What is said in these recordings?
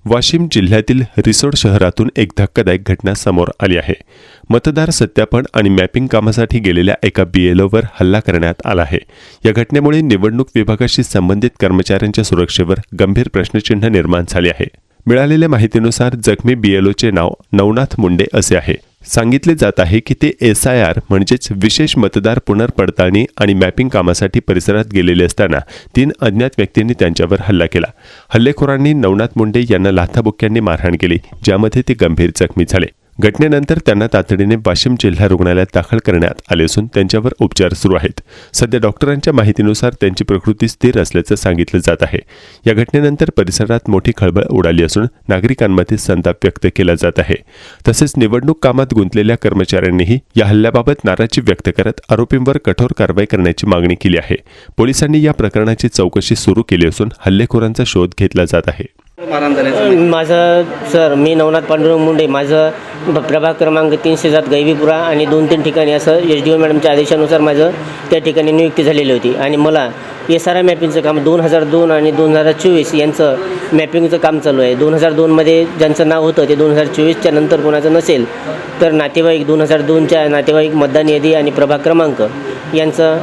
वाशिम जिल्ह्यातील रिसोड शहरातून एक धक्कादायक घटना समोर आली आहे. मतदार सत्यापन आणि मॅपिंग कामासाठी गेलेल्या एका बीएलओवर हल्ला करण्यात आला आहे. या घटनेमुळे निवडणूक विभागाशी संबंधित कर्मचाऱ्यांच्या सुरक्षेवर गंभीर प्रश्नचिन्ह निर्माण झाले आहे. मिळालेल्या माहितीनुसार जखमी बीएलओचे नाव नवनाथ मुंडे असे आहे. सांगितले जात आहे की ते SIR म्हणजेच विशेष मतदार पुनर्पडताळणी आणि मॅपिंग कामासाठी परिसरात गेलेले असताना 3 अज्ञात व्यक्तींनी त्यांच्यावर हल्ला केला. हल्लेखोरांनी नवनाथ मुंडे यांना लाथाबुक्क्यांनी मारहाण केली, ज्यामध्ये ते गंभीर जखमी झाले. घटनेनंतर त्यांना तातडीने वाशिम जिल्हा रुग्णालयात दाखल करण्यात आले असून त्यांच्यावर उपचार सुरू आहेत. सध्या डॉक्टरांच्या माहितीनुसार त्यांची प्रकृती स्थिर असल्याचं सांगितलं जात आहे. या घटनेनंतर परिसरात मोठी खळबळ उडाली असून नागरिकांमध्ये संताप व्यक्त केला जात आहे. तसेच निवडणूक कामात गुंतलेल्या कर्मचाऱ्यांनीही या हल्ल्याबाबत नाराजी व्यक्त करत आरोपींवर कठोर कारवाई करण्याची मागणी केली आहे. पोलिसांनी या प्रकरणाची चौकशी सुरू केली असून हल्लेखोरांचा शोध घेतला जात आहे. माझं सर, मी नवनाथ पांडुरंग मुंडे, माझं प्रभाग क्रमांक 307 गैवीपुरा आणि 2-3 ठिकाणी असं SDO मॅडमच्या आदेशानुसार माझं त्या ठिकाणी नियुक्ती झालेली होती. आणि मला SRI मॅपिंगचं काम 2002 आणि 2024 यांचं मॅपिंगचं काम चालू आहे. 2002मध्ये ज्यांचं नाव होतं ते 2024च्या नंतर कोणाचं नसेल तर नातेवाईक 2002च्या नातेवाईक मतदान यादी आणि प्रभाग क्रमांक यांचं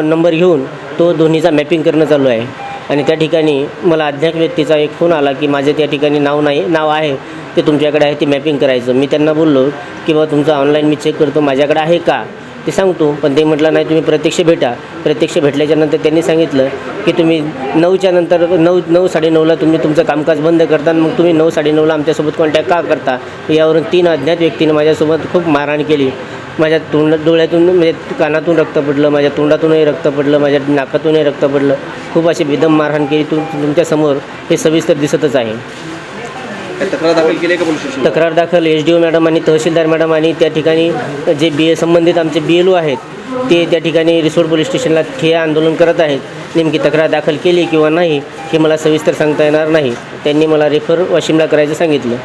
नंबर घेऊन तो दोन्हीचा मॅपिंग करणं चालू आहे. आणि त्या ठिकाणी मला अज्ञात व्यक्तीचा एक फोन आला की माझे त्या ठिकाणी नाव आहे ते तुमच्याकडे आहे, ते मॅपिंग करायचं. मी त्यांना बोललो की बाबा तुमचं ऑनलाईन मी चेक करतो, माझ्याकडे आहे का ते सांगतो. पण ते म्हटलं नाही, तुम्ही प्रत्यक्ष भेटा. प्रत्यक्ष भेटल्याच्यानंतर त्यांनी सांगितलं की तुम्ही 9च्या नंतर 9-9:30ला तुम्ही तुमचं कामकाज बंद करता आणि मग तुम्ही 9-9:30ला आमच्यासोबत कॉन्टॅक्ट का करता. यावरून 3 अज्ञात व्यक्तीने माझ्यासोबत खूप मारहाण केली. माझ्या डोळ्यातून म्हणजे कानातून रक्त पडलं, माझ्या तोंडातूनही रक्त पडलं, माझ्या नाकातूनही रक्त पडलं. खूप अशी बेदम मारहाण केली. तुमच्यासमोर हे सविस्तर दिसतच आहे. तक्रार दाखल केली का पोलीस स्टेशन? तक्रार दाखल SDO मॅडम आणि तहसीलदार मॅडम आणि त्या ठिकाणी जे संबंधित आमचे BLO आहेत ते त्या ठिकाणी रिसोड पोलीस स्टेशनला ठिय्या आंदोलन करत आहेत. नेमकी तक्रार दाखल केली किंवा नाही हे मला सविस्तर सांगता येणार नाही. त्यांनी मला रेफर वाशिमला करायचं सांगितलं.